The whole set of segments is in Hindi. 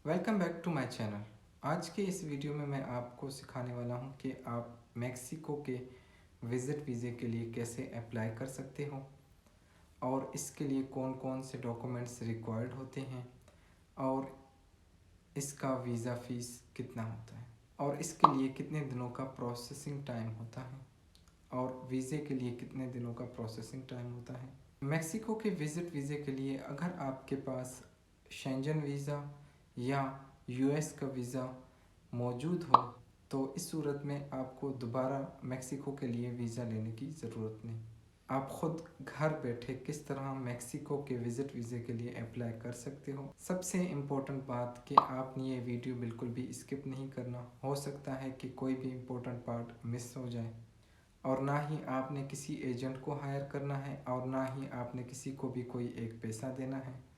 Welcome back to my channel. आज के इस वीडियो में मैं आपको सिखाने वाला हूं कि आप मेक्सिको के विज़िट वीज़े के लिए कैसे अप्लाई कर सकते हो और इसके लिए कौन कौन से डॉक्यूमेंट्स रिक्वायर्ड होते हैं और इसका वीज़ा फ़ीस कितना होता है और इसके लिए कितने दिनों का प्रोसेसिंग टाइम होता है और वीज़े के लिए कितने दिनों का प्रोसेसिंग टाइम होता है। मेक्सिको के विज़िट वीज़े के लिए अगर आपके पास शेंजन वीज़ा या यूएस का वीज़ा मौजूद हो तो इस सूरत में आपको दोबारा मेक्सिको के लिए वीज़ा लेने की ज़रूरत नहीं। आप ख़ुद घर बैठे किस तरह मेक्सिको के विज़िट वीज़े के लिए अप्लाई कर सकते हो। सबसे इम्पोर्टेंट बात कि आपने ये वीडियो बिल्कुल भी स्किप नहीं करना। हो सकता है कि कोई भी इम्पोर्टेंट पार्ट मिस हो जाए और ना ही आपने किसी एजेंट को हायर करना है और ना ही आपने किसी को भी कोई एक पैसा देना है।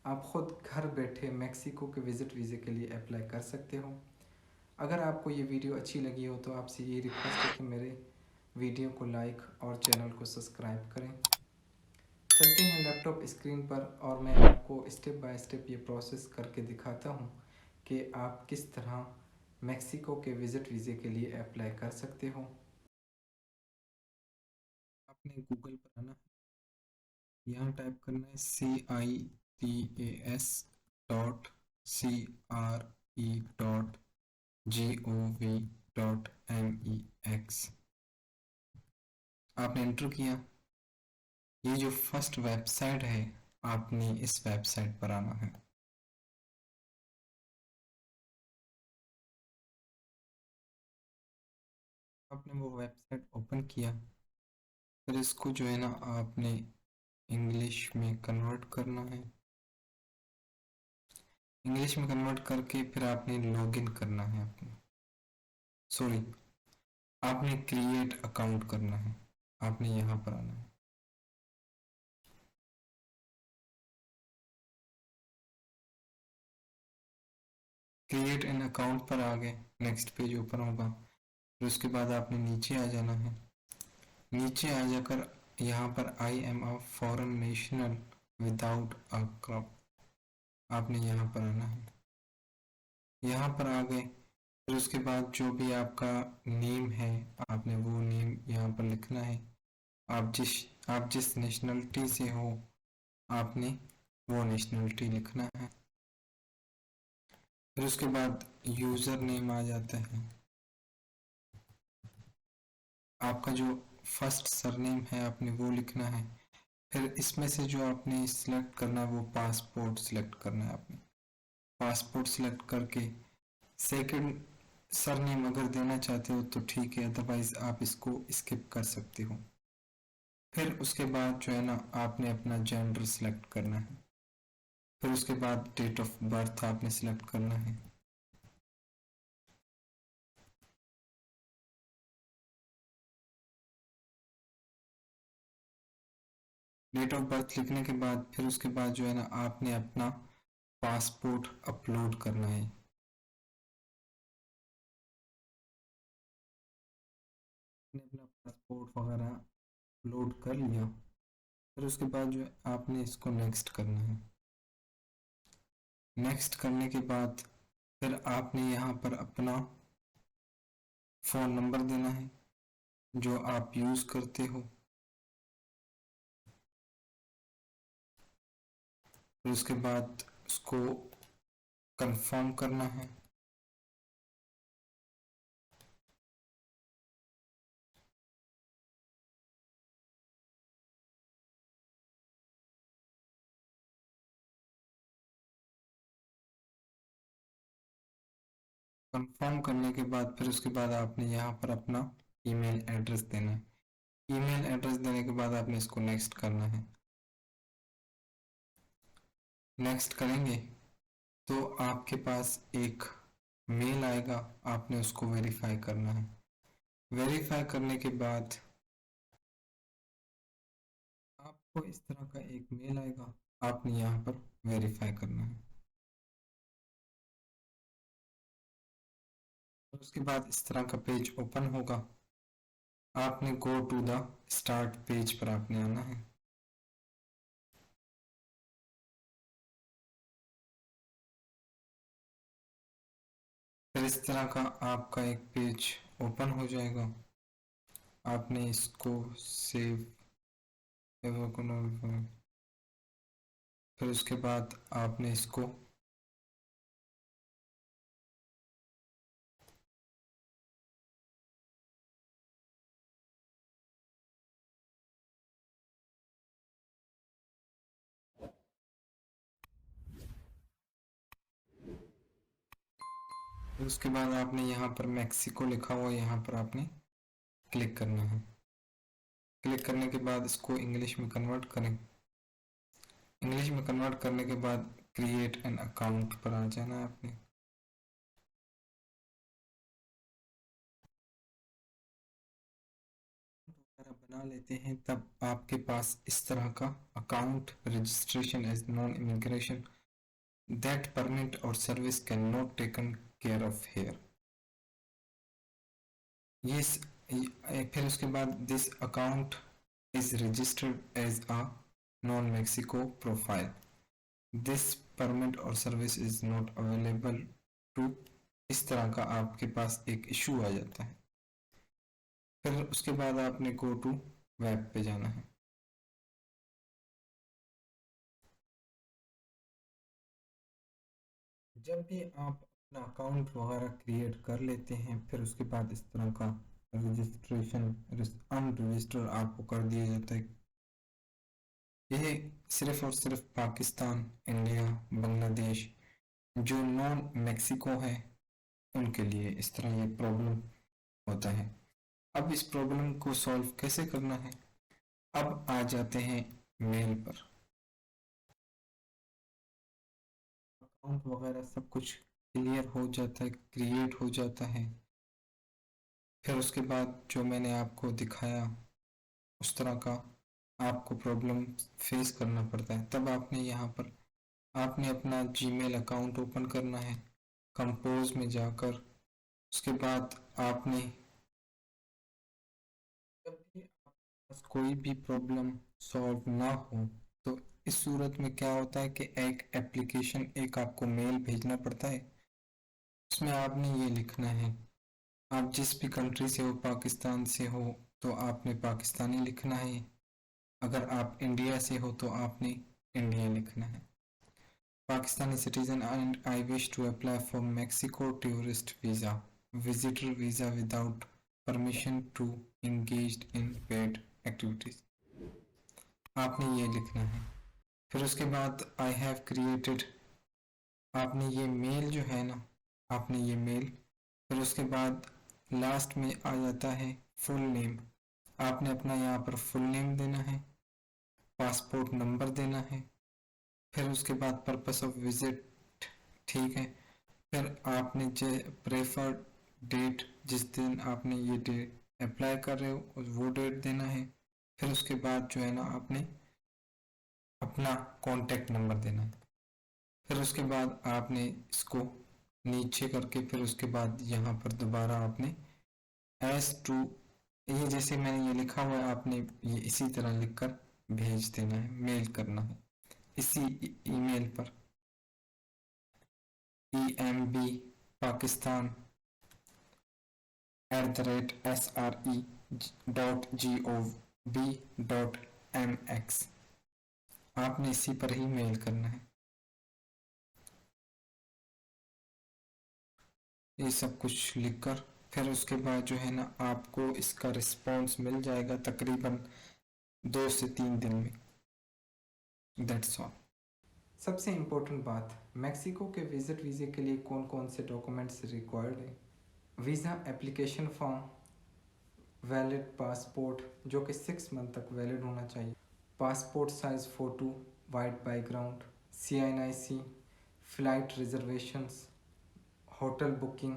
आप ख़ुद घर बैठे मेक्सिको के विज़िट वीज़े के लिए अप्लाई कर सकते हो। अगर आपको ये वीडियो अच्छी लगी हो तो आपसे ये रिक्वेस्ट है कि मेरे वीडियो को लाइक और चैनल को सब्सक्राइब करें। चलते हैं लैपटॉप स्क्रीन पर और मैं आपको स्टेप बाय स्टेप ये प्रोसेस करके दिखाता हूँ कि आप किस तरह मेक्सिको के विज़िट वीज़े के लिए अप्लाई कर सकते हो। आपने गूगल पर आना है, यहाँ टाइप करना है citas.ce.gov.mex। आपने इंटर किया। ये जो फर्स्ट वेबसाइट है आपने इस वेबसाइट पर आना है। आपने वो वेबसाइट ओपन किया, फिर इसको जो है ना आपने इंग्लिश में कन्वर्ट करना है। इंग्लिश में कन्वर्ट करके फिर आपने लॉगिन करना है अपना, सॉरी, आपने क्रिएट अकाउंट करना है। आपने यहाँ पर आना है। क्रिएट एन अकाउंट पर आ गए, नेक्स्ट पेज ओपन होगा। फिर उसके बाद आपने नीचे आ जाना है। नीचे आ जाकर यहाँ पर I am a foreign national without a crop, आपने यहाँ पर आना है। यहाँ पर आ गए, फिर उसके बाद जो भी आपका नेम है आपने वो नेम यहाँ पर लिखना है। आप जिस नेशनलिटी से हो आपने वो नेशनलिटी लिखना है। फिर उसके बाद यूज़र नेम आ जाता है। आपका जो फर्स्ट सरनेम है आपने वो लिखना है। फिर इसमें से जो आपने सिलेक्ट करना है वो पासपोर्ट सिलेक्ट करना है। आपने पासपोर्ट सिलेक्ट करके सेकंड सरनेम अगर देना चाहते हो तो ठीक है, अदरवाइज आप इसको स्किप कर सकते हो। फिर उसके बाद जो है ना आपने अपना जेंडर सिलेक्ट करना है। फिर उसके बाद डेट ऑफ बर्थ आपने सिलेक्ट करना है। डेट ऑफ बर्थ लिखने के बाद फिर उसके बाद जो है ना आपने अपना पासपोर्ट अपलोड करना है। आपने अपना पासपोर्ट वगैरह अपलोड कर लिया, फिर उसके बाद जो है आपने इसको नेक्स्ट करना है। नेक्स्ट करने के बाद फिर आपने यहाँ पर अपना फ़ोन नंबर देना है जो आप यूज़ करते हो। फिर उसके बाद उसको कंफर्म करना है। कंफर्म करने के बाद फिर उसके बाद आपने यहाँ पर अपना ईमेल एड्रेस देना है। ईमेल एड्रेस देने के बाद आपने इसको नेक्स्ट करना है। नेक्स्ट करेंगे तो आपके पास एक मेल आएगा, आपने उसको वेरीफाई करना है। वेरीफाई करने के बाद आपको इस तरह का एक मेल आएगा, आपने यहाँ पर वेरीफाई करना है। और उसके बाद इस तरह का पेज ओपन होगा। आपने go to the start page पर आपने आना है। इस तरह का आपका एक पेज ओपन हो जाएगा। आपने इसको सेव, फिर उसके बाद आपने इसको फिर उसके बाद आपने यहाँ पर मैक्सिको लिखा हुआ, यहाँ पर आपने क्लिक करना है। क्लिक करने के बाद इसको इंग्लिश में कन्वर्ट करें। इंग्लिश में कन्वर्ट करने के बाद क्रिएट एन अकाउंट पर आ जाना है आपने। बना लेते हैं तब आपके पास इस तरह का account registration as non immigration that permit or service can not taken care of here. ये फिर उसके बाद this account is registered as a non Mexico profile, this permit or service is not available to. इस तरह का आपके पास एक इशू आ जाता है। फिर उसके बाद आपने गो टू वेब पे जाना है। जब भी आप अपना अकाउंट वगैरह क्रिएट कर लेते हैं, फिर उसके बाद इस तरह का रजिस्ट्रेशन अनरजिस्टर आपको कर दिया जाता है। यह सिर्फ और सिर्फ पाकिस्तान, इंडिया, बांग्लादेश जो नॉन मैक्सिको है उनके लिए इस तरह ये प्रॉब्लम होता है। अब इस प्रॉब्लम को सॉल्व कैसे करना है, अब आ जाते हैं मेल पर। अकाउंट वगैरह सब कुछ क्लियर हो जाता है, क्रिएट हो जाता है। फिर उसके बाद जो मैंने आपको दिखाया उस तरह का आपको प्रॉब्लम फेस करना पड़ता है। तब आपने यहाँ पर आपने अपना जीमेल अकाउंट ओपन करना है कंपोज में जाकर। उसके बाद आपने जब भी आपके पास कोई भी प्रॉब्लम सॉल्व ना हो तो इस सूरत में क्या होता है कि एक एप्लीकेशन, एक आपको मेल भेजना पड़ता है। उसमें आपने ये लिखना है, आप जिस भी कंट्री से हो, पाकिस्तान से हो तो आपने पाकिस्तानी लिखना है, अगर आप इंडिया से हो तो आपने इंडिया लिखना है। Pakistani citizen and I wish to apply for Mexico tourist visa, visitor visa without permission to engaged in paid activities, आपने ये लिखना है। फिर उसके बाद आई हैव क्रिएटेड, आपने ये मेल जो है ना, आपने ये मेल, फिर उसके बाद लास्ट में आ जाता है फुल नेम। आपने अपना यहाँ पर फुल नेम देना है, पासपोर्ट नंबर देना है, फिर उसके बाद पर्पस ऑफ विजिट, ठीक है। फिर आपने जो प्रेफर्ड डेट, जिस दिन आपने ये डेट अप्लाई कर रहे हो वो डेट देना है। फिर उसके बाद जो है ना आपने अपना कॉन्टेक्ट नंबर देना है। फिर उसके बाद आपने इसको नीचे करके फिर उसके बाद यहाँ पर दोबारा आपने एस टू, ये जैसे मैंने ये लिखा हुआ है आपने ये इसी तरह लिखकर भेज देना है, मेल करना है इसी ईमेल पर EMB पाकिस्तान @sre.gov.mx, आपने इसी पर ही मेल करना है। ये सब कुछ लिखकर फिर उसके बाद जो है ना आपको इसका रिस्पॉन्स मिल जाएगा तकरीबन 2 से 3 दिन में। That's all. सबसे इम्पोर्टेंट बात, मैक्सिको के विजिट वीज़े के लिए कौन कौन से डॉक्यूमेंट्स रिक्वायर्ड है। Visa application form, valid passport जो कि 6 मंथ तक वैलिड होना चाहिए, passport size photo, white background, CNIC, flight reservations, hotel booking,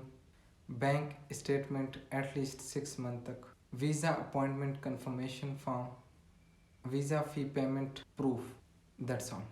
bank statement at least 6 month तक, visa appointment confirmation form, visa fee payment proof. That's all.